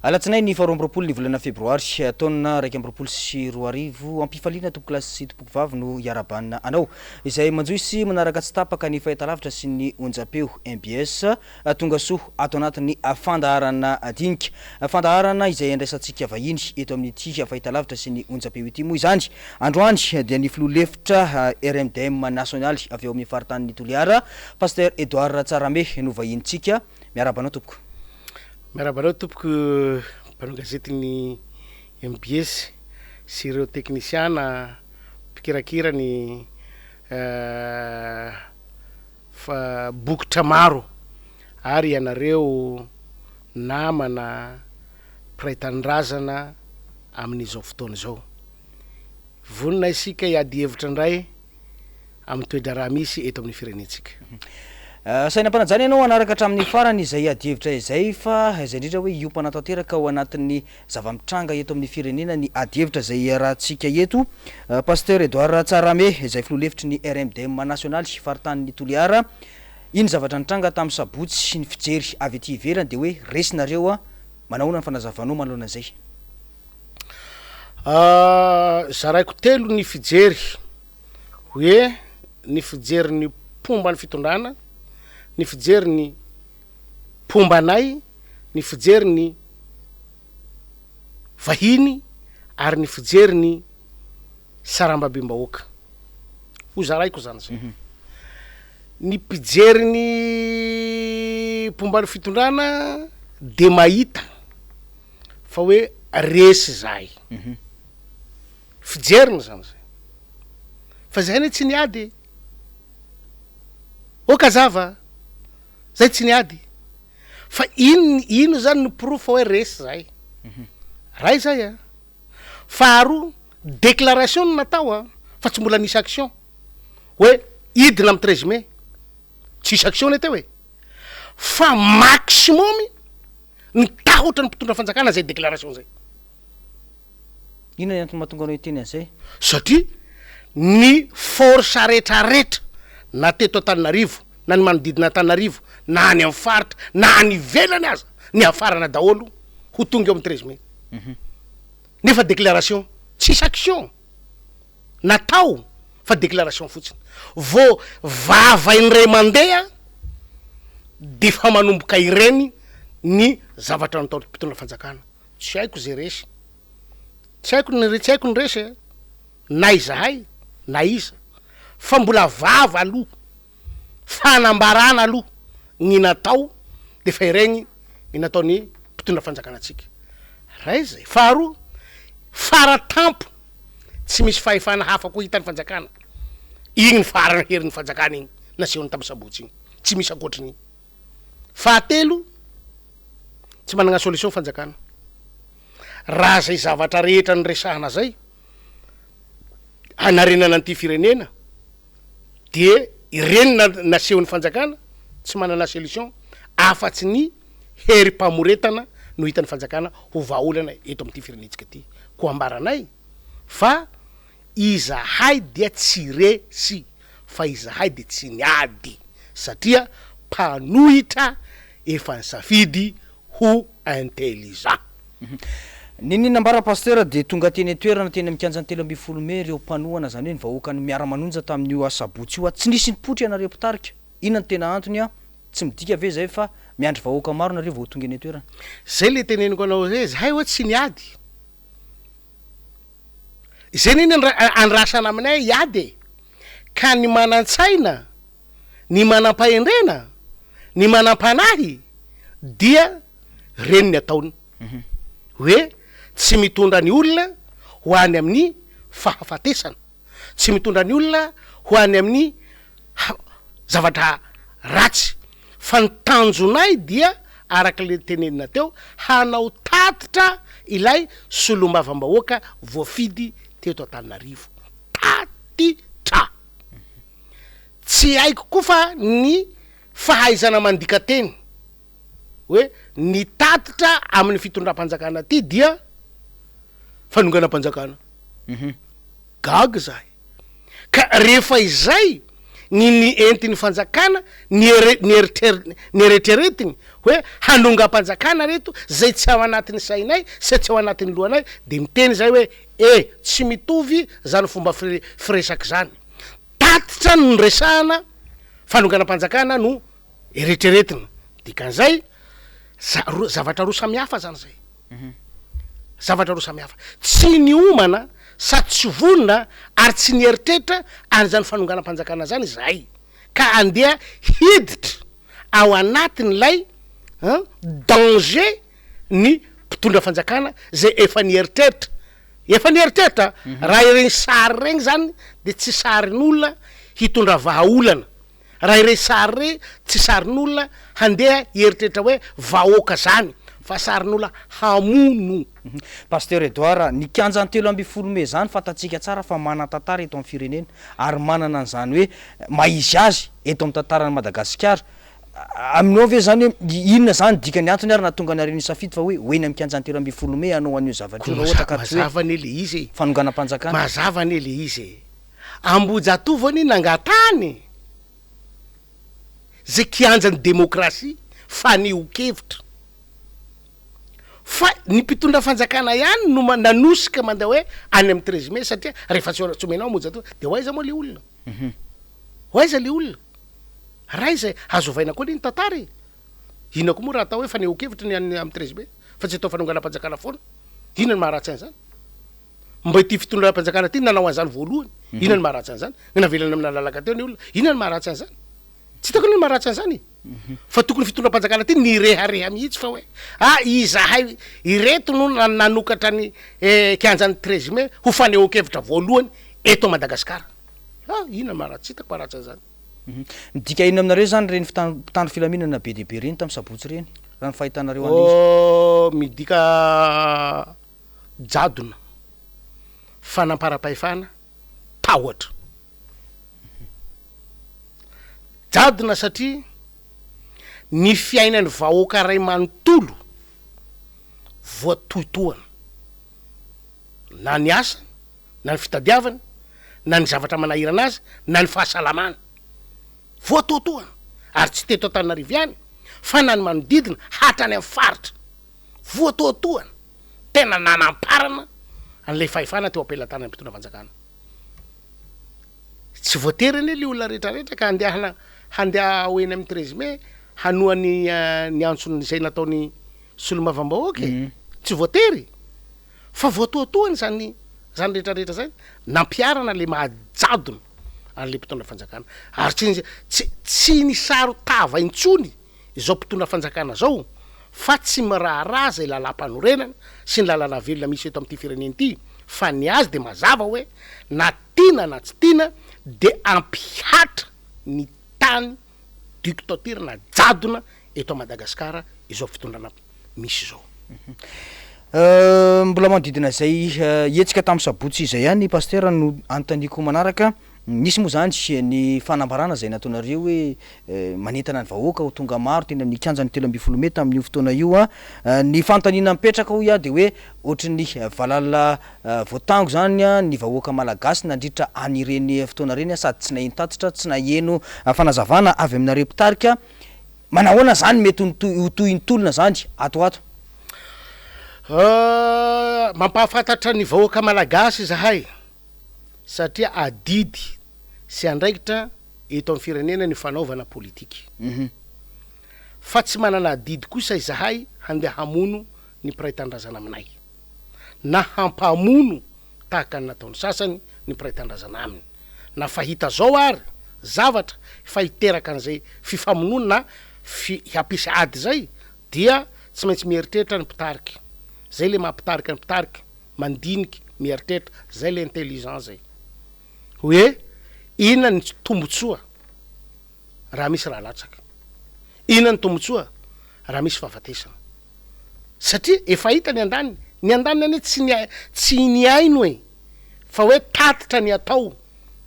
Alatsinainy 24 ny volana Febroary taona 2024 ampifaliana tompo klasy sy tompo vavy no iarabanina anao izay manjoisy manaraka tsy tapaka ny fahitalavitra sy ny onjapeo MBS tonga soa ato anatin'ny fandaharana dinika fandaharana izay andraisantsika vahiny eto amin'ny ity fahitalavitra sy ny onjapeo ity moa izany androany dia ny filoha-lefitra RMDM nasionaly avy eo amin'ny faritany Toliara Pasteur Edouard Tsarame no vahintsika miarabanao tompoko. Miarabanao tompoko mpanao gazetiny MBS sy ireo teknisiana mpikirakira ny bokotra maro ary ianareo namana piraitan-drazana amin'izao fotoana izao. Vonina isika hiady hevitra indray amin'ny toetra raha misy eto amin'ny firenentsika. Sainam-panajana ianao anaraka hatramin'ny farany izay adihevitra izay fa izay indrindra hoe iompana tanteraka ao anatin'ny zava-mitranga eto amin'ny firenena ny adihevitra izay rahantsika eto. Pasteur Edouard Tsarame izay filoha-lefitry ny RMDM nasionaly faritany Toliara, iny zavatra nitranga tamin'ny sabotsy ny fijery avy ety ivelany dia hoe resinareo manahoana ny fanazavanao manoloana izay. Zaraiko telo ny fijery hoe ny fijery ny pomba ny fitondrana, ny fijery ny pombanay, ny fijery ny vahiny ary ny fijery ny sarambabim-bahoaka. Ho zaraiko zany zay. Ny mpijery ny pomba ny fitondrana de mahita fa hoe resy zay. Fijeriny zany zay. Fa zay tsy niady. Okazava zay tsy niady. Fa ino zany ny proof hoe resy zay. Ray zay Faharo déclaration natao fa tsy mbola nisy action. Hoe idina amin'ny 13 mai. Tsisy action teo hoe. Fa maximum ny tahotra ny mpitondra fanjakana zay déclaration zay. Ino ny antony mahatonga anao iteny an'izay? Satria ny force rehetrarehetra na teto Antananarivo, na ny manodidina Antananarivo, na any amin'ny faritra, na ny ivelany aza, ny hafarana daholo ho tonga eo amin'ny 13 mai. Nefa déclaration, tsisy action natao fa déclaration fotsiny. Vao vavain'iray mandeha de fa manomboka ireny ny zavatra natao mpitondra fanjakana. Tsy haiko zay resy. Tsy haiko ny resy na izahay na iza fa mbola vava aloha fanambarana aloha ny natao de fa ireny ny nataony mpitondra fanjakana atsika. Ray zay. Faharoa, faratampo tsy misy fahefana hafa koa hitan'ny fanjakana. Igny ny farany herin'ny fanjakana igny nasehony tamin'ny sabotsy igny. Tsy misy ankoatrin'igny. Fahatelo, tsy manana solution fanjakana. Raha zay zavatra rehetra ny resahana zay hanarenana an'ity firenena de ireny nasehon'ny fanjakana tsy manana solution afatsy ny herim-pamoretana no hitan'ny fanjakana ho vahaolana eto amin'ity firenentsika ty. Ko ambaranay fa izahay dia tsy resy fa izahay dia tsy niady satria mpanohitra efa nisafidy ho intelligent. Nini nambara pasteur de tonga teny toerana teny amikanjany 12 mai reo mpanohana zany hoe ny vahoaka ny miara-manonja tamin'io sabotsy io tsy nisy nipotry ianareo mpitarika. Inona ny tena antony tsy midika ve zay fa miandry vahoaka maro nareo vao tonga eny toerana. Zay le teneniko anao zay zahay hoe tsy niady. Zay nini andrasana aminay iady ka ny manan-tsaina, ny manam-pahendrena, ny manam-panahy dia reny ny ataony. Hoe tsy mitondra ny olona ho any amin'ny fahafatesana, tsy mitondra ny olona ho any amin'ny zavatra ratsy, fa ny tanjonay dia araka le tenenina teo hanao tatitra ilay solombavam-bahoaka voafidy teto Antananarivo. Tatitra. Tsy haiko koa fa ny fahaizana mandika teny hoe ny tatitra amin'ny fitondram-panjakana ty dia fanonganam-panjakana. Gaga zay. Ka rehefa izay ny entiny fanjakana ny eritreretiny hoe hanongam-panjakana reto zay tsy ao anatin'ny sainay sy tsy ao anatin'ny lohanay de miteny zay hoe tsy mitovy zany fomba firesaky zany tatitra no resahana fanonganam-panjakana no eritreretina dikan'izay zavatra roa samihafa zany zay zavatra roa samihafa tsy ny omana sady tsy vonona ary tsy ny eritreritra ary zany fanonganam-panjakana zany zay ka andeha hiditra ao anatin'lay danger ny mpitondra fanjakana zay efa ny eritreritra raha ireny sary regny zany de tsy sarin'olona hitondra vahaolana raha ireny sary re tsy sarin'olona handeha hieritreritra hoe vahoaka zany fa sarin'olona hamono. Pasteur Edouard, ny kianjantelo amby folome zany fatatsika tsara fa manan-tantara eto amin'ny firenena ary manana an'izany hoe maizy azy eto amin'ny tantaran'i Madagasikara. Aminao ve zany hoe inona zany dikany antony ary nahatonga anareo nisafidy fa hoe hoeny amin'ny kianjantelo amby folome anao an'io zavatra io ohatra ka mazavany ele izy fanonganam-panjakana mazavany ele izy ambojatovany nangatany zay kianjany demokrasia fa nihokevitra fa ny mpitondra fanjakana ihany no nanosika mandeha hoe any amin'ny 13 mai satria rehefa tsy omenao ambojatovany de hoaiza moa le olona hoaiza le olona raha izay azovaina koa iny tantara ina koa moa raha atao hoe fa nihokevitra ny amin'ny 13 mai fa tsy atao fanonganam-panjakana foana ina ny maharatsy an'izany mba ty fitondram-panjakana ty nanao an'izany voalohany ina ny maharatsy an'izany ny navelany amin'ny lalaka teo ny olona ina ny maharatsy an'izany tsy hitako ny maharatsy an'izany fa tokony fitondram-panjakana ty nirehareha mihitsy fa hoe izahay ireto no nanokatra ny kianjany 13 mai ho fanehokevitra voalohany eto Madagasikara ina maharatsy hitako maharatsy an'izany dika ina aminareo zany reny mpitandro filaminana be dehibe reny tamin'ny sabotsy reny raha ny fahitanareo an'izy midika jadona fanampara-pahefana tahotra jadona satria ny fiainany vahoaka ray manontolo voatoitoana na ny asa na ny fitadiavana na ny zavatra manahirana azy na ny fahasalamana voatotoana ary tsy teto Antananarivo ihany fa na ny manodidina hatrany amin'ny faritra voatotoana tena nanamparana an'ilay fahefana teo ampelantanany mpitondra fanjakana tsy voatery anie le olona rehetrarehetra ka handeha hoeny amin'ny 13 mai hanoany ny antsony zay nataony solomavambahoaka tsy voatery fa voatoatoany zany rehetrarehetra zay nampiarana le mahajadona an'le mpitondra fanjakana ary tsy ny saro tava intsony izao mpitondra fanjakana zao fa tsy miraharaha zay lalam-panorenana sy ny lalana velona misy eto amin'ity fireneny ity fa ny azy de mazava hoe na tiana na tsy tiana de ampihatra ny tany dictature na jadona eto Madagasikara izao fitondrana misy zao mbola manodidina zay etsika tamin'ny sabotsy izay ihany pasteur no antaniko manaraka nisy moa zany ny fanambarana zay nataonareo hoe manentana ny vahoaka ho tonga maro teny amin'ny kianjany 13 mai tamin'io fotoana io ny fantanina mipetraka ho de hoe ohatrany valala voatango zany ny vahoaka malagasy nandritra anireny fotoana reny sady tsy naheno tatitra tsy naheno fanazavana avy aminareo mpitarika manahoana zany mety hotohintolona zany atoato mampahafantatra ny vahoaka malagasy zahay satria adidy sy andraikitra eto amin'ny firenena ny fanaovana politiky fa tsy manana adidy kosa izahay handeha hamono ny mpiray tandrazana aminay na hampamono tahaka ny nataony sasany ny mpiray tandrazana aminy na fahita zao ary zavatra fa hiteraka an'izay fifamonoana na hampisy ady zay dia tsy maintsy mieritreritra ny mpitariky zay le mampitarika ny mpitariky mandiniky mieritreritra zay le intelligent zay hoe inona ny tombotsoa raha misy raha latsaka inona ny tombotsoa raha misy fahafatesana satria efa hita ny andaniny ane tsy ny aino fa hoe tatitra ny atao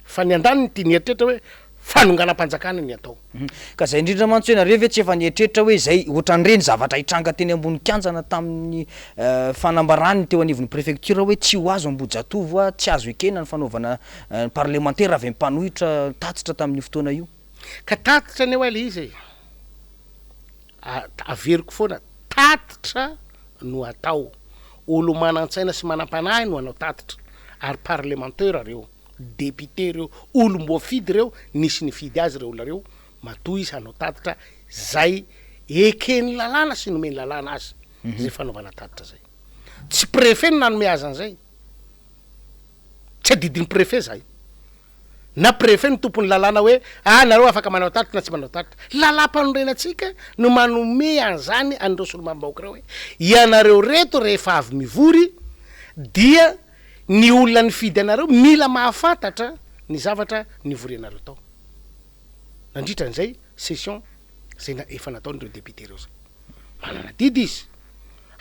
fa ny andaniny ty nieritreritra hoe fanonganam-panjakana ny atao. Ka zay indrindra mantsy ianareo ve tsy efa nieritreritra hoe zay ohatran'ireny zavatra hitranga teny ambony kianjana tamin'ny fanambarany teo anivon'ny préfecture hoe tsy ho azo Ambojatovo a tsy azo ekena ny fanaovana parlementaire avy ampanohitra tatitra tamin'ny fotoana io. Ka tatitra ny oela izy averiko foana tatitra no atao olo manan-tsaina sy manam-panahy no anao tatitra ary parlementaire reo député reo olo mbo fidy reo nisy ny fidy azy reo lareo matoa izy hanao tatitra zay ekeny lalàna sy nomeny lalàna azy zay fanaovana tatitra zay tsy préfet no nanome azy an'izay tsy adidiny préfet zay na préfet ny tompony lalàna hoe nareo afaka manao tatitra na tsy manao tatitra lalàm-panorenatsika no manome an'izany an'ireo solomam-bahoaka reo hoe ianareo reto rehefa avy mivory dia ny olona ny fidy anareo mila mahafantatra ny zavatra nivory anareo tao nandritra n'izay session zay efa nataon'ireo député reo zay manana didy izy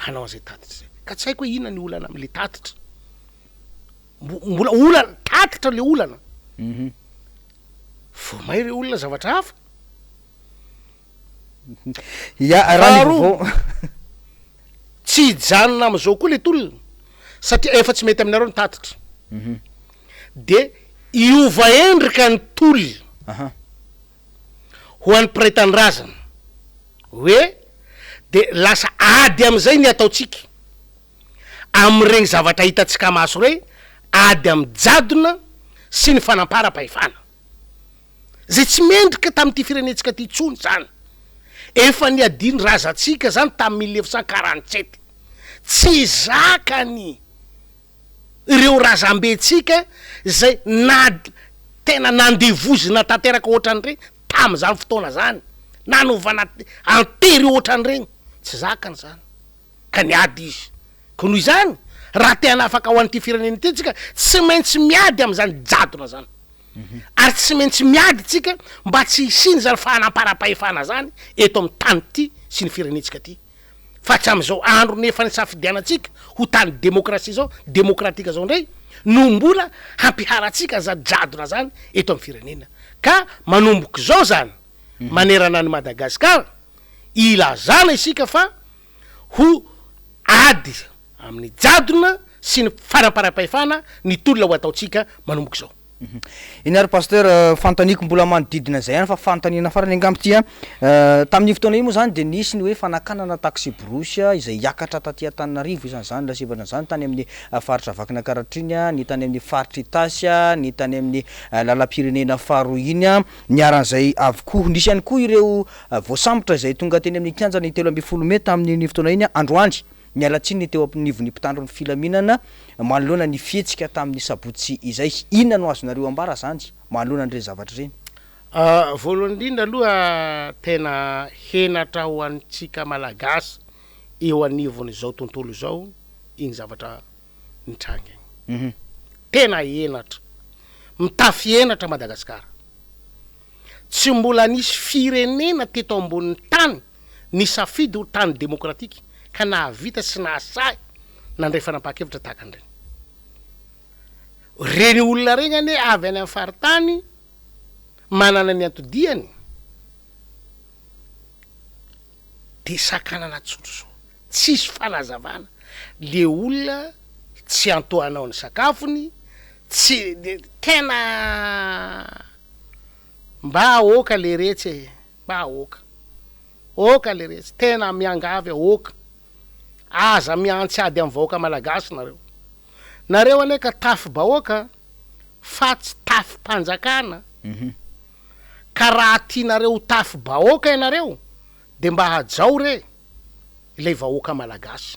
hanao an'izay tatitra zay ka tsy haiko hoe inona ny olana am'le tatitra mbola olana tatitra le olana vomay re olona zavatra hafa tsy hijanona am'izao koa le tolona satria efa tsy mety aminareo ny tatitra de iova endrika ny tolona ho an'ny prétendrazana hoe de lasa ady am'izay ny ataotsika am'regny zavatra hitatsika maso rey ady am'jadona sy ny fanampara-pahefana zay tsy mendrika tamin'ity firenetsika ty tsony zany efa ny adiny razatsika zany tamin'ny 1947 tsy zakany ireo razam-betsika zay na tena nandevozina tanteraka ohatran'ireny tam'izany fotoana zany nanovana antery ohatran'ireny tsy zakany zany ka ny ady izy ko noho izany raha tena afaka ho an'ity firenena ity tsika tsy maintsy miady am'izany jadona zany ary tsy maintsy miady tsika mba tsy hisiny zany fanam-para-pahefana zany eto amin'ny tany ty sy ny firenetsika ty fa tsy am'izao andro nefa ny safidianatsika ho tany demokrasia zao demokratika zao ndray no mbola hampiharatsika za jadona zany eto amin'ny firenena ka manomboky zao zany manerana ny Madagasikara ilazana isika fa ho ady amin'ny jadona sy ny fanam-para-pahefana ny tolona ho ataotsika manomboky zao. Inary pasteur fantaniko mbola manodidina zay any fa fantanina farany angamba ty tamin'ny fotoana io moa zany de nisy ny hoe fanakanana taxi brosy izay hiakatra taty Antananarivo izany zany lasevana zany tany amin'ny faritra Vakinankaratra ny tany amin'ny faritra Itasy ny tany amin'ny lalam-pirenena faharoa iny niaran'izay avokoa nisy ihany koa ireo voasambotra izay tonga teny amin'ny kianjana 13 Mai tamin'ny fotoana iny androandry mialatsiny teo amin'nivon'ny mpitandro ny filaminana manoloana ny fihetsika tamin'ny sabotsy izay inona no azonareo ambara zany manoloana an'ireny zavatra reny. Voalohany indrindra aloha tena henatra ho antsika malagasy eo anivony zao tontolo zao iny zavatra nitranga tena henatra mitafy henatra Madagasikara tsy mbola nisy firenena teto ambonin'ny tany ny safidy ho tany demokratika ka nahavita sy nahasay nandray fanapakevitra tahaka an'ireny reny olona regny ane avy any amin'ny faritany manana ny antodiany de sakanana tsotro zao tsisy fanazavana le olona tsy antoanao ny sakafony tsy tena mba oka le retsy mba oka le retsy tena miangavy oka aza miantsy ady amin'ny vahoaka malagasy nareo ane ka tafy bahoaka fa tsy tafy mpanjakana ka raha tianareo tafy bahoaka ianareo de mba hajao re ilay vahoaka malagasy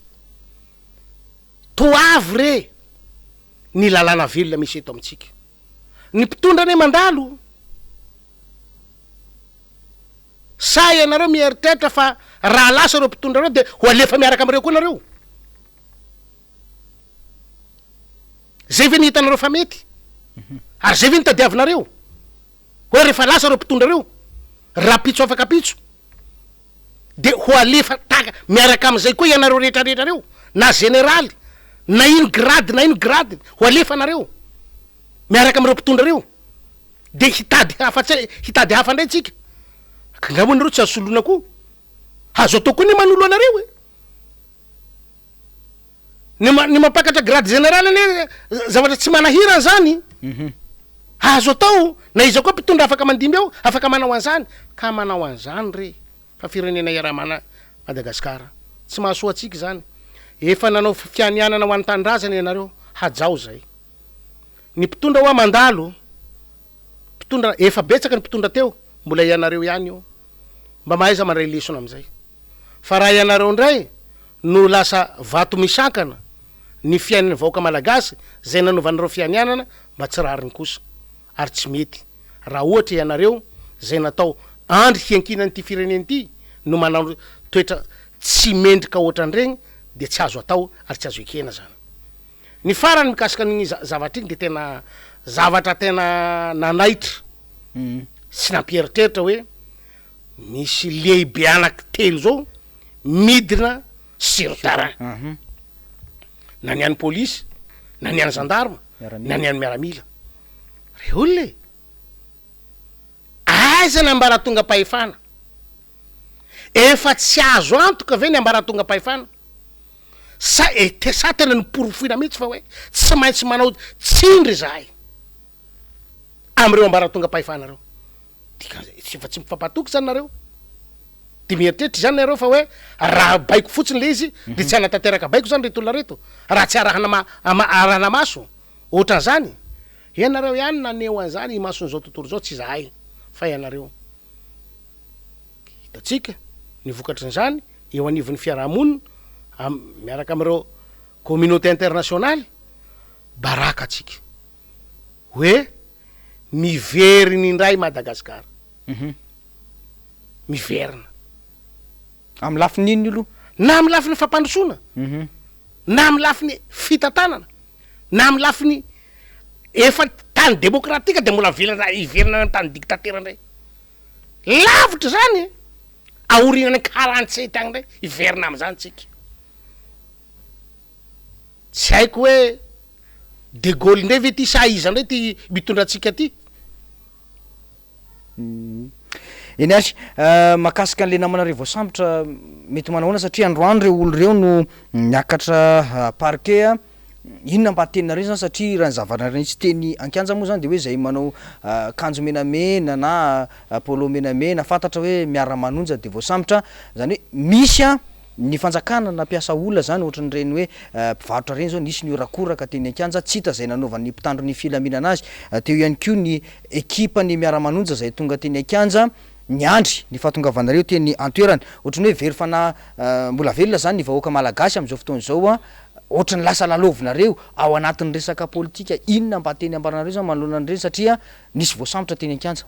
toavy re ny lalàna velona misy eto amintsika ny mpitondra ane mandalo sa ianareo mieritreritra fa raha lasa reo mpitondra reo de ho alefa miaraka am'ireo koa nareo zay ve nihitanareo fa mety ary zay ve nitadiavinareo hoe rehefa lasa reo mpitondra reo rapitso afaka pitso de ho alefa taka miaraka am'izay koa ianareo rehetrarehetra reo na generaly na ino grady ho alefa nareo miaraka am'ireo mpitondra reo de hitady hafa ndray tsika ka ngamonareo tsy azosoloana koa azo atao koa ny manolo anareo ny mampakatra grade général ane zavatra tsy manahirana zany azo atao na iza koa mpitondra afaka mandimby ao afaka manao an'izany ka manao an'izany re fa firenena iara-mana Madagasikara tsy mahasoa atsika zany efa nanao fianianana ho an'ny tanindrazana ianareo hajao zay ny mpitondra hoa mandalo mpitondra efa betsaka ny mpitondra teo mbola ianareo ihany io mba mahaiza mandray lesona am'izay fa raha ianareo ndray no lasa vato misakana ny fiainana vahoaka malagasy zay nanovanareo fianianana mba tsy rariny kosa ary tsy mety raha ohatra ianareo zay natao andry hiankinany ty fireneny ty no manao toetra tsy mendrika ohatran'regny de tsy azo atao ary tsy azo ekena zany ny farany mikasika ny zavatra iny de tena zavatra tena nanaitra sy nampieritreritra hoe misy lehibe anaky telo zao midina sirtarin na ny an'ny polisy na ny an'ny gendarme na ny an'ny miaramila re olona aiza ny ambaratonga pahefana efa tsy azo antoka ve ny ambaratonga pahefana sa tena ny porofoina mihitsy fa hoe tsy maintsy manao tsindry zahay am'ireo ambaratonga pahefana reo fa tsy mifampatoky zany nareo de mieritreritra zany nareo fa hoe raha baiko fotsiny le izy de tsy anatanteraka baiko zany retolona reto raha tsy arahana maso ohatran'zany ianareo ihany naneo an'zany mason'izao tontolo zao tsy zahay fa ianareo hitatsika ny vokatrin'zany eo anivon'ny fiarahamonina miaraka am'ireo communauté internationaly baraka atsika hoe miveriny indray Madagasikara miverina amy lafiny iny olo na amy lafiny fampandrosoana na amy lafiny fitantanana na amy lafiny efa tany demokratika de mbola iverina amy tany dictateur ndray lavitra zany aorinany 47 agny ndray iverina am'zany tsika tsy haiko hoe de Gaulle ndray ve ty sa iza ndray ty mitondra atsika ty eny azy mahakasika an'le namana revo sambotra mety manahoana satria androany reo olo reo no miakatra parquet inona mba teninareo zany satria raha ny zavanareny tsy teny ankianja moa zany de hoe zay manao kanjo menamena na polo menamena fantatra hoe miara-manonja de voasambotra zany hoe misy ny fanjakana nampiasa olona zany ohatran'ireny hoe mpivarotra reny zao nisy ny orakoraka teny ankianja tsy hita zay nanaovan'ny mpitandro ny filaminana azy teo ihany ko ny ekipa ny miara-manonja zay tonga teny ankianja ny andry ny fahatongavanareo teny antoerany ohatrany hoe very fana mbola velona zany ny vahoaka malagasy am'izao fotoana zao ohatrany lasa lalovinareo ao anatin'ny resaka politika inona mba teny ambaranareo zany manoloana an'ireny satria nisy voasambotra teny ankianja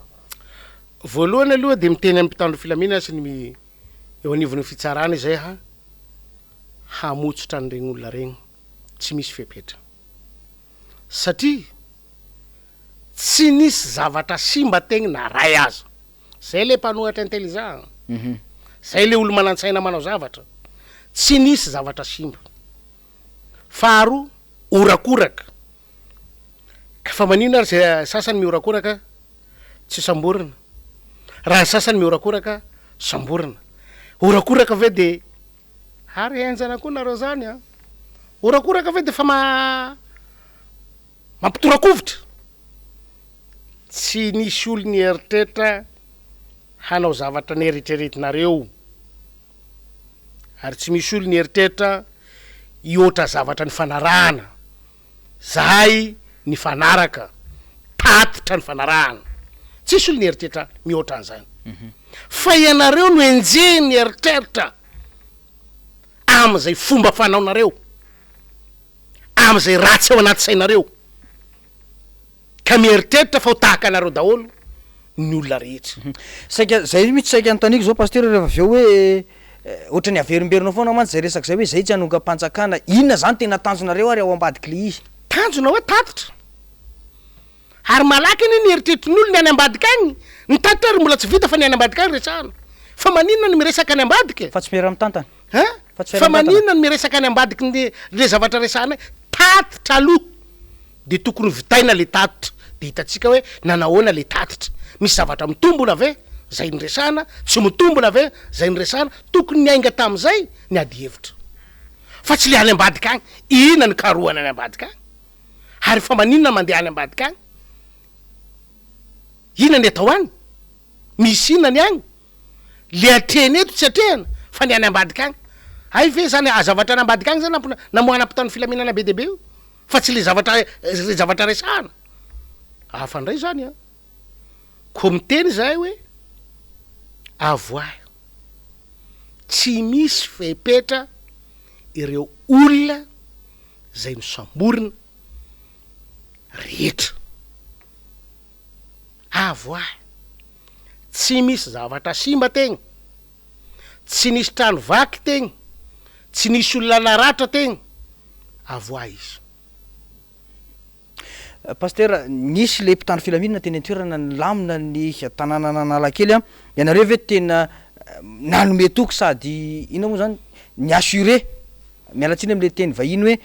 voalohany aloha de miteny amin'ny mpitandro filaminana sy ny eo anivon'ny fitsarana izay hamotsotra an'regny olona regny tsy misy fepetra satria tsy nisy zavatra simba tegny na ray aza zay le mpanohatra intelligent zay le olo manan-tsaina manao zavatra tsy nisy zavatra simba faharo orakoraka ka fa manino ary zay sasany miorakoraka tsy samborina raha sasany miorakoraka samborina orakoraka ve de ary enjana koa nareo zany orakoraka ve de fa mampitorakovitra tsy nisy olo ny eritreritra hanao zavatra ny eritreretinareo ary tsy misy olo ny eritreritra ioatra zavatra ny fanarahana zahay ny fanaraka tatitra ny fanarahana tsisy olo ny eritreritra mihoatra an'izany fa ianareo no enjeny ny eritreritra am'izay fomba fanaonareo am'izay ratsy ao anaty sainareo ka mieritreritra fa ho tahaka anareo daholo ny olona rehetra saika zay mihitsy saika antaniko zao pasteur rehefa avy eo hoe ohatra ny averimberinao foana mantsy zay resaka zay hoe zay tsy hanonga-panjakana inona zany tena tanjonareo ary ao ambadiky le izy tanjona hoe tatitra ary malaky iny ny eritreritrin'olo ny any ambadika agny ny tatitra ary mbola tsy vita fa ny any ambadika agny resahana fa maninona ny miresaka any ambadika fa tsy miara mitantana fa maninona ny miresaka any ambadiky le zavatra resahana tatitra aloha de tokony vitaina le tatitra de hitatsika hoe nanahoana le tatitra misy zavatra mitombona ave zay nyresana tsy mitombona ave zay nyresana tokony nyainga tam'izay ny ady hevitra fa tsy le any ambadika agny ina ny karohana any ambadika agny ary fa maninona mandeha any ambadika agny ina ny atao any misy ina ny agny le atreny eto tsy atrehana fa ny any ambadika agny ay ve zany azavatra any ambadika agny zany namoana ampitany filaminana be debe io fa tsy le zavatra resahana afandray zany a ko miteny zay hoe avoay tsy misy fepetra ireo olona zay nosamborina rehetra avoay tsy misy zavatra simba tegny tsy nisy trano vaky tegny tsy nisy olona naratra tegny avoay izy pasteur nisy le mpitandro filaminana teny an-toerana ny lamina ny tanàna nanalakely a ianareo ve tena nanome toky sady ina moa zany ny assuré mialatsiny am'le teny vahiny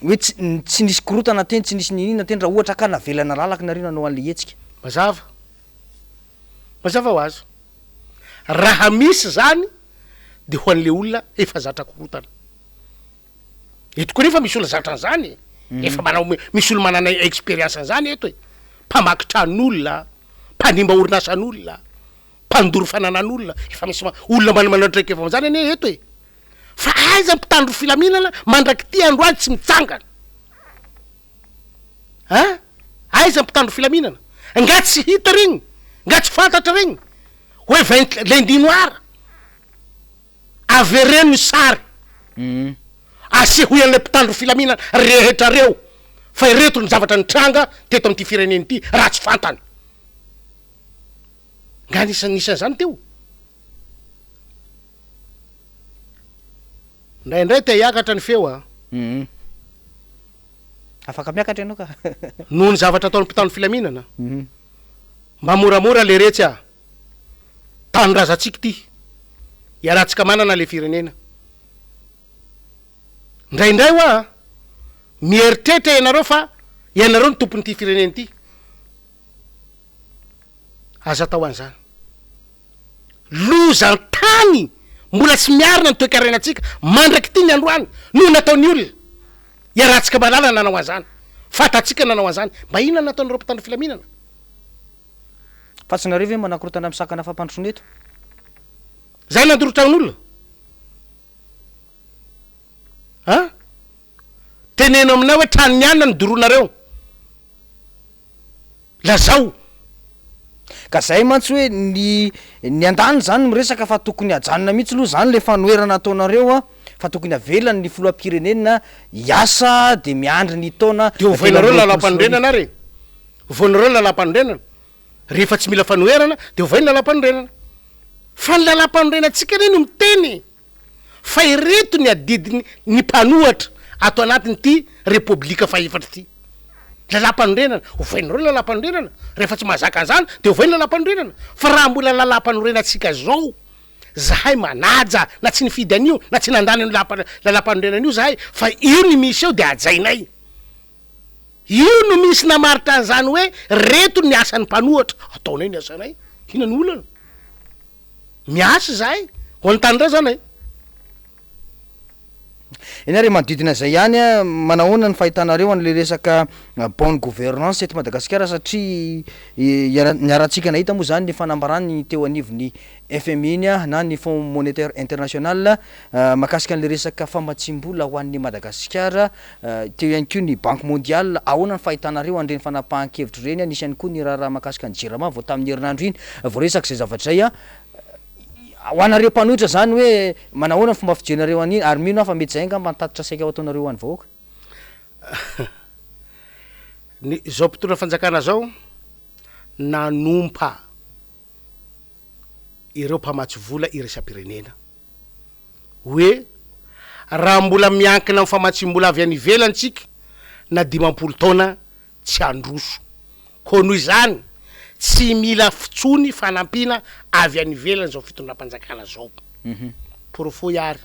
hoe tsy nisy korotana teny tsy nisy ninina teny raha ohatra ka navelana lalaka nareo nanao an'le hetsika mazava ho azo raha misy zany de ho an'le olona efa zatra korotana eto koa nefa misy olona zatra an'zany efa manao misy olo manana expérience an'zany eto e mpamaky tran'olona mpanimba orinasan'olona mpandoro fananan'olona efa misy olona manantraika efa am'zany ane eto e fa aiza mpitandro filaminana mandraky ty androany tsy mitsangana aiza mpitandro filaminana nga tsy hita regny nga tsy fantatra regny hoe lundi noir avereno sary asia hoy an'le mpitandro filaminana rehetra reo fa ireto ny zavatra nitranga teto am'ty fireneny ty raha tsy fantany nga nisan'izany teo indraindray te hiakatra ny feo a afaka miakatra ianao ka noho ny zavatra ataon'ny mpitandro filaminana mba moramora le retsy a tanondrazatsika ty iarahantsika manana le firenena indraindray hoa mieritrehitra ianareo fa ianareo ny tompony ty fireneny ty aza atao an'izany lozan-tany mbola tsy miarina ny toe-karenatsika mandraky ty ny androany noho nataony olona iarahantsika malala nanao an'izany fatatsika nanao an'izany mba ina nataon'ireo mpitandro filaminana fa tsy nareo ve manakorotana amin'ny sakana fampandrosoneto zay nandorotran'olona teneno aminay hoe trano nianina ny doronareo lazao ka zay mantsy hoe ny andany zany miresaka fa tokony ajanona mihitsy aloha zany le fanoerana ataonareo a fa tokony avelany ny filoam-pirenena iasa de miandry ny taona de ovainareo lalam-panondrenana re ovainareo lalam-panondrenana rehefa tsy mila fanoerana de ovainy lalam-panondrenana fa ny lalam-panondrenantsika reny miteny fa ireto ny adidiny ny mpanohatra ato anatiny ty repoblika faefatra ty lalam-panondrenana ovainareo lalam-panondrenana rehefa tsy mahazaka an'izany de ovainy lalam-panondrenana fa raha mbola lalam-panorenantsika zao zahay manaja na tsy nifidy an'io na tsy nandany lalam-panondrenana io zahay fa io ny misy eo de ajainay io no misy namaritra an'izany hoe reto ny asan'ny mpanohatra ataonay ny asanay hina ny olana miasa zahay ho anytanyndray zanay ianare manodidina zay ihany a manahoana ny fahitanareo an'le resaka bonne gouvernance eto Madagasikara satria niarantsika nahita moa zany ny fanambarany teo anivony FMI iny a na ny Fonds monétaire international mahakasika an'le resaka famatsim-bola ho an'ny Madagasikara teo ihany koa ny banque mondiale ahoana ny fahitanareo an'ireny fanapahan-kevitro reny a nisy ihany koa ny raha mahakasika ny jirama vao tamin'ny herinandro iny vao resaka zay zavatra zay a ho anareo mpanohitra zany hoe manahoana ny fomba fijenareo an'iny ary mino aho fa mety zay ngamba nitatitra saika ao ataonareo any vahoaka ny zao mpitondra fanjakana zao nanompa ireo mpamatsy vola iresa-pirenena hoe raha mbola miankina amin'ny famatsim-bola avy any ivelantsika na 50 taona tsy androso ko noho izany tsy mila fitsony fanampina avy any ivelany zao fitondram-panjakana zao porofo iary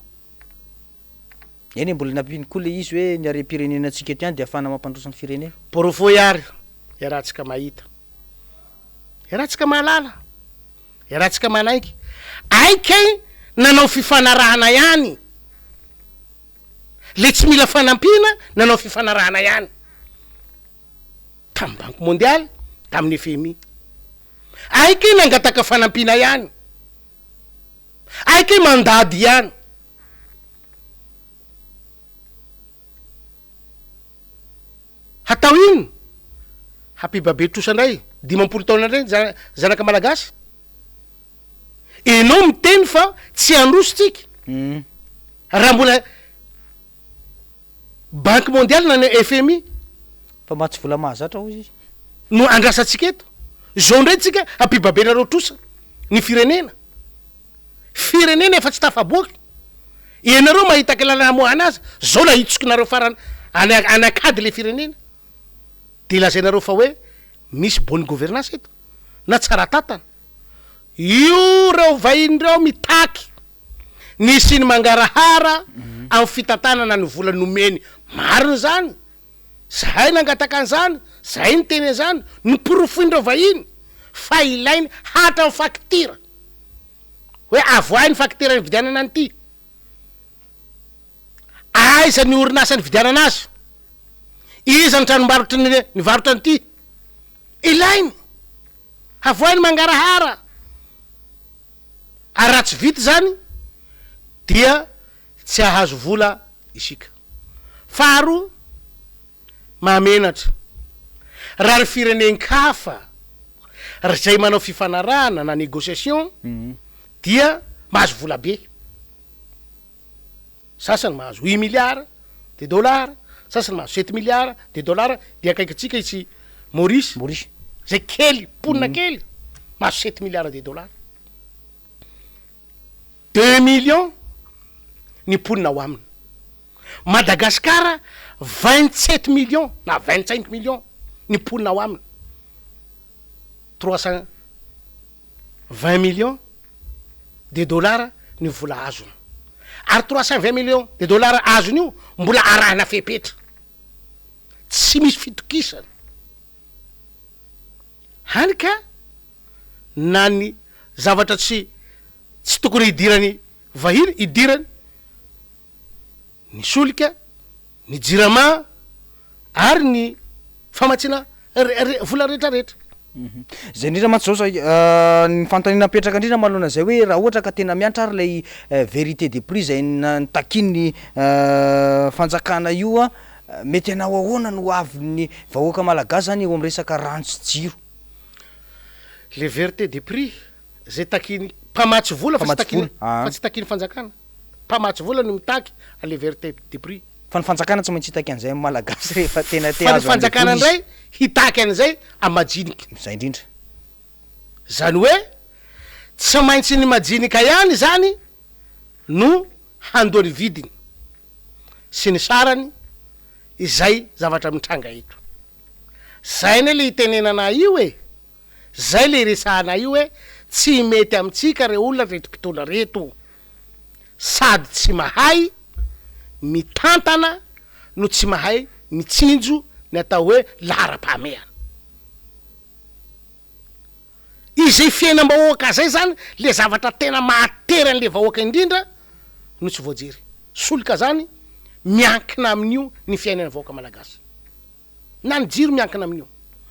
eny mbola nampiny koa le izy hoe ny arem-pirenena antsika eto ihany de ahafahana mampandrosan'ny firenena porofo iary iarahantsika mahita iarahantsika mahalala iarahantsika manaiky aikay nanao fifanarahana ihany le tsy mila fanampiana nanao fifanarahana ihany tamin'ny banque mondiale tamin'ny FMI aikay nangataka fanampiana ihany aikay mandady ihany hatao ino hapibabe trosandray 50 taona ndray zanaka malagasy enao miteny fa tsy androsotsika raha mbola banque mondiale na FMI fa matsy vola mahazatra ho izy no andrasatsika eto zao ndray tsika hapibabenareo trosa ny firenena efa tsy tafaboaky ianareo mahitaka lalana moana azy zao la hitsokinareo farany anakady le firenena de lazainareo fa hoe misy bonne gouvernance eto na tsara tatana io reo vahiny reo mitaky nisy ny mangarahara amin'ny fitantanana ny vola nomeny mariny zany zahay nangataka an'izany zahay ny teny zany ny porofoindreo vahiny fa ilainy hatra ny facture hoe avoay ny facture ny vidianana an'ity aiza ny orinasa ny vidianana azy iza ny tranombarotry ny varotra an'ity ilainy avoay ny mangarahara ary raha tsy vita zany dia tsy ahazo vola isika faharo mahamenatra raha ry firenenkafa zay manao fifanarahana na négociation dia mahazo vola be sasany mahazo 8 milliards de dollars sasany mahazo 7 milliards de dollars de akaiky atsika itsy Maurice zay kely ponina kely mahazo 7 milliards de dollars 2 millions ny ponina ho aminy Madagascar 27 millions na 25 millions ny ponina ho aminy 320 millions de dollars ny vola azony ary 320 millions de dollars azony io mbola arahana fepetra tsy misy fitokisana hanika na ny zavatra tsy tokony hidirany vahiny hidirany ny solika ny jirama ary ny famatsina vola rehetrarehetra zay indrindra mantsy zao ny fanontaniana apetraka indrindra manoloana zay hoe raha ohatra ka tena miantra ary lay vérité des prix zay nitakin'ny fanjakana io a mety anao ahoana no avyny vahoaka malagasy zany eo amin'ny resaka rano sy jiro le vérité des prix zay takiny mpamatsy vola fa tsy takiny fanjakana mpamatsy vola no mitaky ale vérité des prix fa ny fanjakana tsy maintsy hitaky an'izay malagasy rehefa tena te azo fanjakana ndray hitaky an'izay amajiniky zay indrindra zany hoe tsy maintsy ny majinika ihany zany no handony vidiny sy ny sarany izay zavatra mitranga eto zay ne le hitenenana io e zay le resahana io hoe tsy mety amitsika re olona retim-pitola reto sady tsy mahay mitantana no tsy mahay mitsinjo ny atao hoe lahara-pahamehana izay fiainam-bahoaka zay zany le zavatra tena mahateran'le vahoaka indrindra no tsy voajery solika zany miankina amin'io ny fiainana vahoaka malagasy na ny jiro miankina amin'io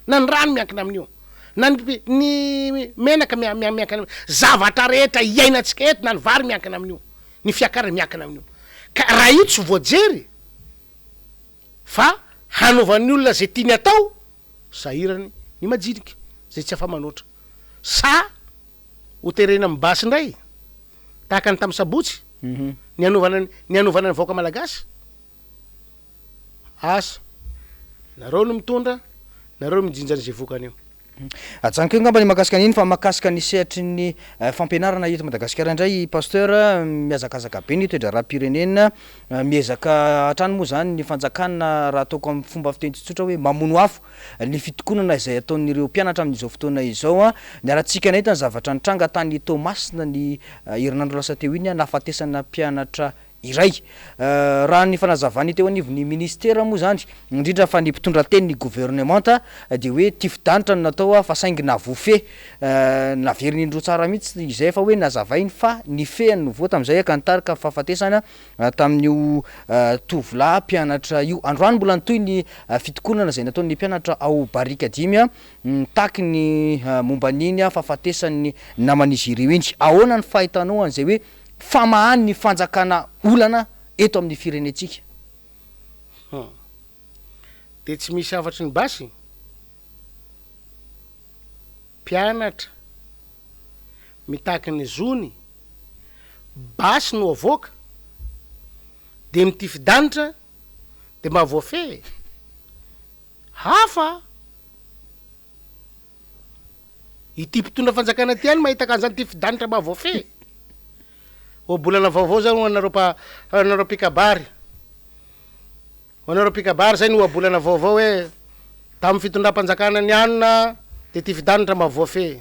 na ny rano miankina amin'io na ny menaka miankina zavatra rehetra iainantsika eto na ny vary miankina amin'io ny fiakarana miankina amin'io ka raha io tsy voajery fa hanaovan'ny olona zay tiany atao sahirany ny majiniky zay tsy afa manoatra sa hoterena mibasy indray tahaka ny tamin'ny sabotsy ny anovana ny vahoaka malagasy asa nareo no mitondra nareo mijinjany zay vokany io ajaniko ngamba ny mahakasika an'iny fa mahakasika ny sehatry ny fampianarana eto Madagasikara indray pasteur miazakazaka be ny toedra raha-pirenena miezaka hatrany moa zany ny fanjakana raha ataoko amin'ny fomba fiteny tsotsotra hoe mamono afo ny fitokonana izay ataon'ireo mpianatra amin'izao fotoana izao a niarantsika nahita ny zavatra nitranga tany Tomasina ny herinandro lasa teo iny a nafatesana mpianatra iray raha ny fanazavany teo anivon'ny ministera moa zany indrindra fa ny mpitondra teny ny gouvernementa de hoe tifidanitra no natao fa saingina vofe naveriny indro tsara mihitsy izay fa hoe nazavainy fa ny feany no voa tam'izay akantarika fahafatesana tamin'io tovolahy mpianatra io androany mbola nytoy ny fitokonana zay nataon'ny mpianatra ao barika dimy taky ny momba n'iny fahafatesany naman'izy ireo iny ahoana ny fahitanao an'izay hoe famahany ny fanjakana olana eto amin'ny firenetsika de tsy misy afatry ny basy mpianatra mitaky ny zony basy no avoaka de mitifidanitra de mahavoafe hafa ity mpitondra fanjakana ty any mahitaka an'izany tifidanitra mahavoafe bolana vaovao zany anareo pikabary zay no bolana vaovao hoe tamy fitondram-panjakana ny anina de tifidanitra mahavoafe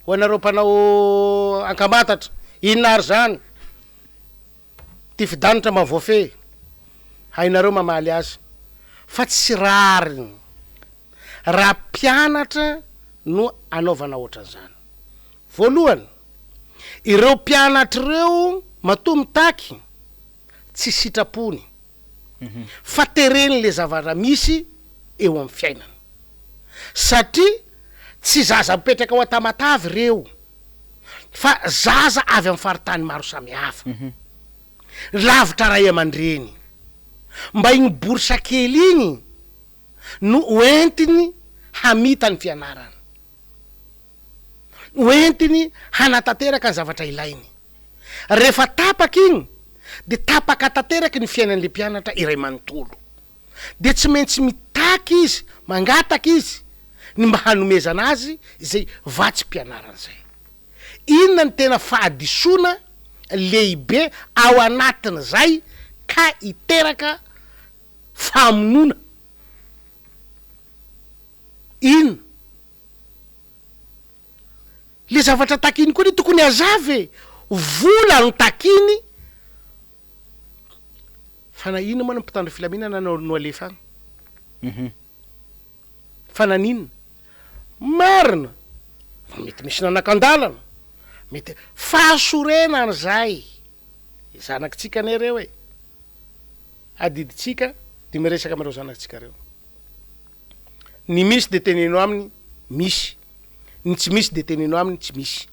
ho anareo mpanao ankamatatra inona ary zany tifidanitra mahavoafe hainareo mamaly azy fa tsy rariny raha mpianatra no anaovana ohatran'izany voalohany ireo mpianatra ireo matoa mitaky tsy sitrapony fa tereny le zavatra misy eo amin'ny fiainana satria tsy zaza mipetraka ao atamatavy reo fa zaza avy amin'ny faritany maro samihafa lavitra ray aman-dreny mba igny borsakely igny no oentiny hamita ny fianarana oentiny hanatanteraka ny zavatra ilainy rehefa tapaka igny de tapaka tanteraka ny fiainan'le mpianatra iray manontolo de tsy maintsy mitaky izy mangataka izy ny mba hanomezana azy izay vatsy mpianarana zay inona ny tena fahadisoana lehibe ao anatiny zay ka iteraka famonona ino le zavatra takiny koa ny tokony azave vola no takiny fa na inona moa ny mpitandro filaminana no alefa agny fa naninona marina mety misy nanak-andalana mety fahasorena an'izay zanakitsika ane reo e adiditsika de miresaka amareo zanakitsika reo ny misy de teneno aminy misy ny tsy misy de teneno aminy tsy misy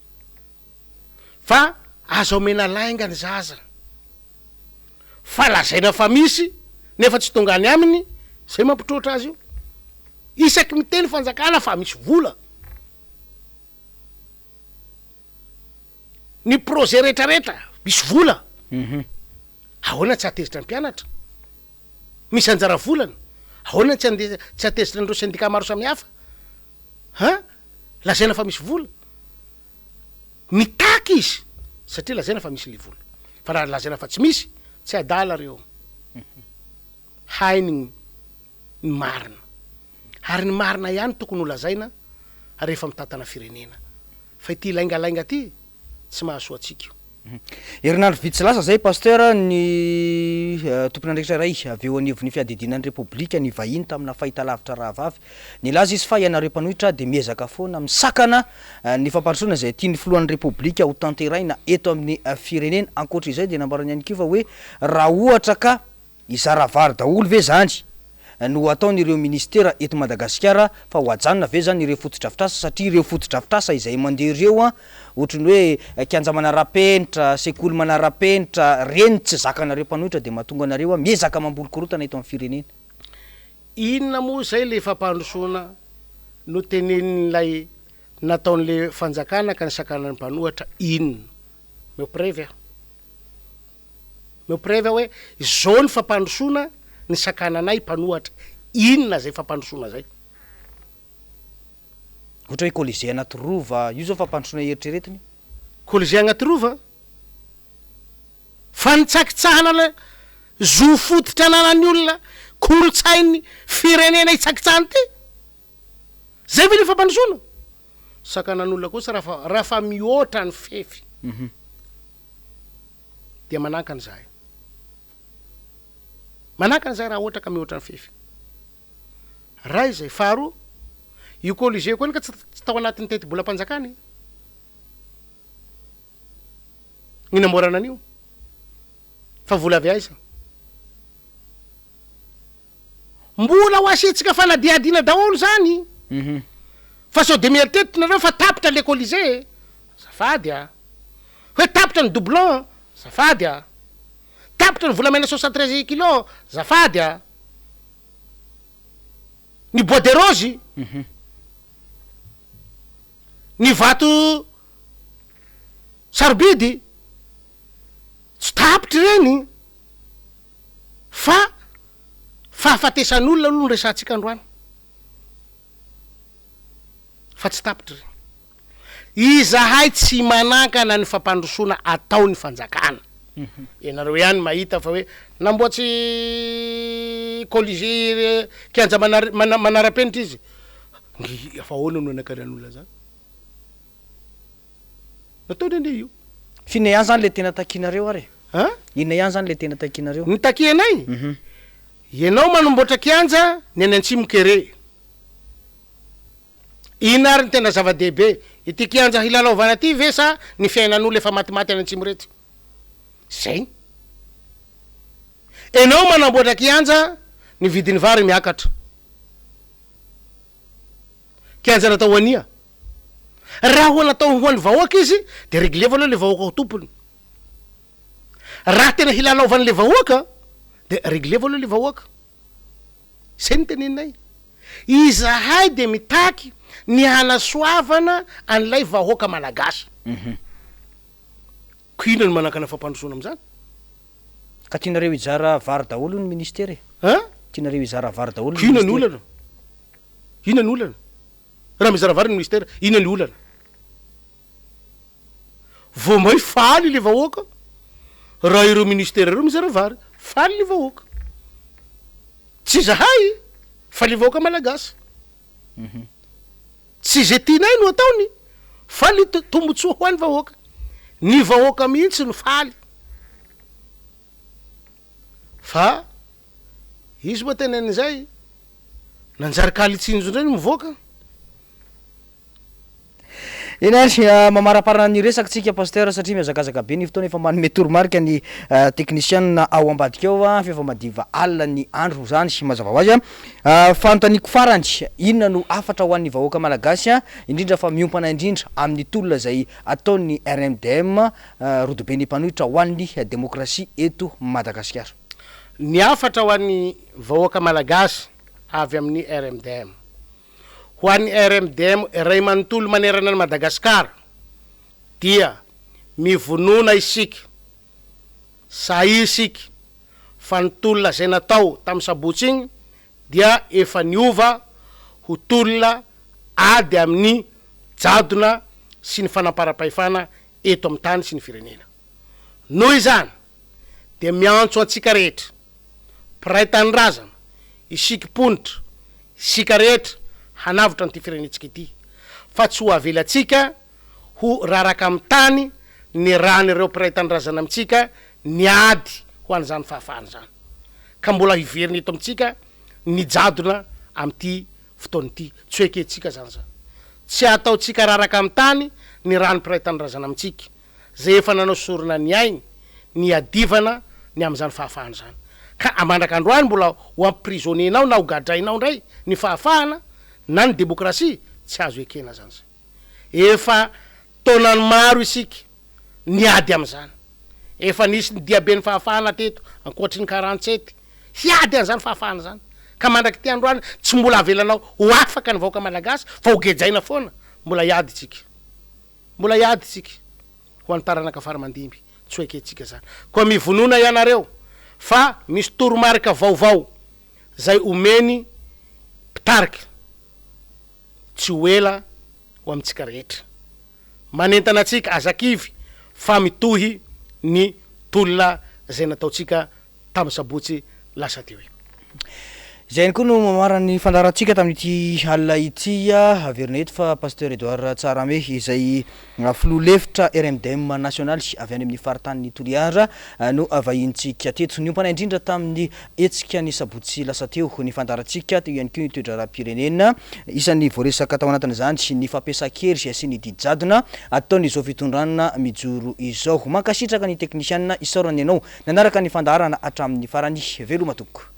fa azo omena lainga ny zaza fa lazaina fa misy nefa tsy tonga any aminy zay mampitrotra azy io isaky miteny fanjakana fa misy vola ny projet rehetrarehetra misy vola ahoana tsy atezitra ny mpianatra misy anjara volana ahoana tsy atezitra ndreo sindika maro samihafa lazaina fa misy vola mitaky izy satria lazaina fa misy le vola fa raha lazaina fa tsy misy tsy adala reo hainy ny marina ary ny marina ihany tokony ho lazaina rehefa mitantana firenena fa ity laingalainga ty tsy mahasoa atsika herinandro vitsy lasa zay pasteur ny tompony andraikitra ray avy eo anivon'ny fiadidinan'ny repoblika ny vahiny tamina fahitalavitra rahavavy ny laza izy fa ianareo mpanohitra de miezaka foana misakana ny fampandrosoana zay tiany filohan'ny repoblika ho tanteraina eto amin'ny firenena ankoatra izay de nambarany ihany kio fa hoe raha ohatra ka izaravary daholo ve zany no ataon'ireo ministera eto Madagasikara fa ho ajanona ve zany ireo fotodrafitrasa satria ireo fotodrafitrasa izay mandeha ireo ohatrany hoe kianja manara-penitra sekoly manara-penitra reny tsy zakanareo mpanohitra de mahatonga anareo miezaka mambolo-korotana eto amin'ny firenena inona moa zay le fampandrosoana no tenenin'lay nataon'le fanjakana ka ny sakanany mpanohatra inona meoprevy hoe zao ny fampandrosoana ny sakananay mpanohatra inona zay fampandrosoana zay ohatra hoe colise anaty rova io zao fampandrosoana eritreretiny colise agnaty rova fa nitsakitsahana la zo fototra ananany olona kolotsainy firenena itsakitsahany ty zay ve le fampandrosoana sakanan'olona kosa raha fa mihoatra ny fefy dia manankany zahay manaka an'izay raha ohatra ka mihoatra ny fefy raha izay faharo io colligé koa ka tsy tao anatin'ny teti-bolam-panjakany ninamorana an'io fa vola avy aiza mbola ho asitsika fanadiadina daholo zany fa sao de mieritetrinareo fa tapitra le colligé zafady a hoe tapitra ny doublon zafady a tapitra ny volamena 73 kilo zafady a ny bois de rose ny vato sarbidy tsy tapitra reny fa fahafatesan'olona aloha ny resantsika androany fa tsy tapitra reny izahay tsy manakana ny fampandrosoana atao ny fanjakana ianareo ihany mahita fa hoe namboatsy colligé kianja manara-penitra izy ngy fa ahoana no anakaran'olona zany nataony ane io fina ihany zany le tena takinareo ary a inona ihany zany le tena takinareo ny takianay ianao manomboatra kianja ny any antsimo kere ina ary ny tena zava-dehibe ity kianja hilalaovana ty ve sa ny fiainan'olo efa matimaty any antsimo rety zay enao manamboatra kianja ny vidiny vary miakatra kianja natao ania raha ho natao hoan'ny vahoaka izy de réglé valoha le vahoaka ho tompony raha tena hilalaovany le vahoaka de réglé valoha le vahoaka zay ny teneninay izahay de mitaky ny hanasoavana an'ilay vahoaka malagasy koina ny manakana fampandrosoana am'zany ka tianareo hijara vary daholo ny ministera a tianareo hizara vary daholo ina ny olana ina ny olana raha mizara vary ny ministera ina ny olana vo may faly le vahoaka raha ireo ministera reo mizara vary faly le vahoaka tsy zahay fa le vahoaka malagasy tsy zay tianay no ataony fa le tombotsoa ho any vahoaka ny vahoaka mihitsy no faly fa izy moa tena an'izay nanjary kalitsinjo ndray no mivoaka ina mamaraparana ny resakitsika pasteur satria miazakazaka be ny fotoana efa manome toromarika ny technicien ao ambadika eo a fefa madiva alina ny andro zany sy mazava ho azy a fanontaniko farany inona no afatra ho an'ny vahoaka malagasy a indrindra fa miompana indrindra amin'ny tolona zay ataon'ny RMDM rodobe ny mpanohitra ho an'ny demokrasia eto Madagasikara ny afatra ho an'ny vahoaka malagasy avy amin'ny RMDM ho an'ny RMDM ray manontolo manerana ny Madagasikara dia mivonona isika sa isika fa ny tolona zay natao tamin'ny sabotsy igny dia efa niova ho tolona ady amin'ny jadona sy ny fanampara-pahefana eto amin'ny tany sy ny firenena noho izany de miantso antsika rehetra mpiray tanyrazana isika ponitra isika rehetra hanavitra nyty firenetsika ity fa tsy ho avelatsika ho raraka amin'ny tany ny rany ireo mpiray tanyrazana amitsika ny ady ho an'izany fahafahany zany ka mbola hiveriny eto amitsika ny jadona am'ty fotoanyity tsy hoeketsika zany zany tsy ataotsika raraka amin'ny tany ny rany mpiray tanyrazana amitsika zay efa nanao sorona ny ainy ny adivana ny am'izany fahafahany zany ka amandrak'androany mbola ho amprisonnienao na ho gadrainao ndray ny fahafahana na ny demokrasia tsy azo ekena zany zay efa taonany maro isika ny ady am'izany efa nisy ny diabe ny fahafahana teto ankoatry ny 47 hiady an'izany fahafahana zany ka mandraky ty androany tsy mbola avelanao ho afaka ny vahoaka malagasy fa ho gejaina foana mbola hiady tsika mbola hiady tsika ho any taranaka faramandimby tsy hoeketsika zany koa mivonona ianareo fa misy toromarika vaovao zay omeny pitarika tsy ho ela ho amitsika rehetra manentana atsika azakivy fa mitohy ny tolona zay nataotsika tamin'ny sabotsy lasa teo Zay koa no mamarany fandarantsika tamin'ity alina ity averina eto fa pasteur Edouard Tsarame izay filoha lefitra RMDM national avy any amin'ny faritany Toliara no avahintsika teto niompana indrindra tamin'ny hetsika ny sabotsy lasa teo ny fandarantsika teo ihany koa ny toe-dra-pirenena isan'ny voaresaka tao anatin'izany ny fampiasan-kery sy ny didy jadona ataon'izao fitondranana mijoro izao mankasitraka ny teknisianina isaorany ianao nanaraka ny fandarana hatramin'ny farany veloma toko.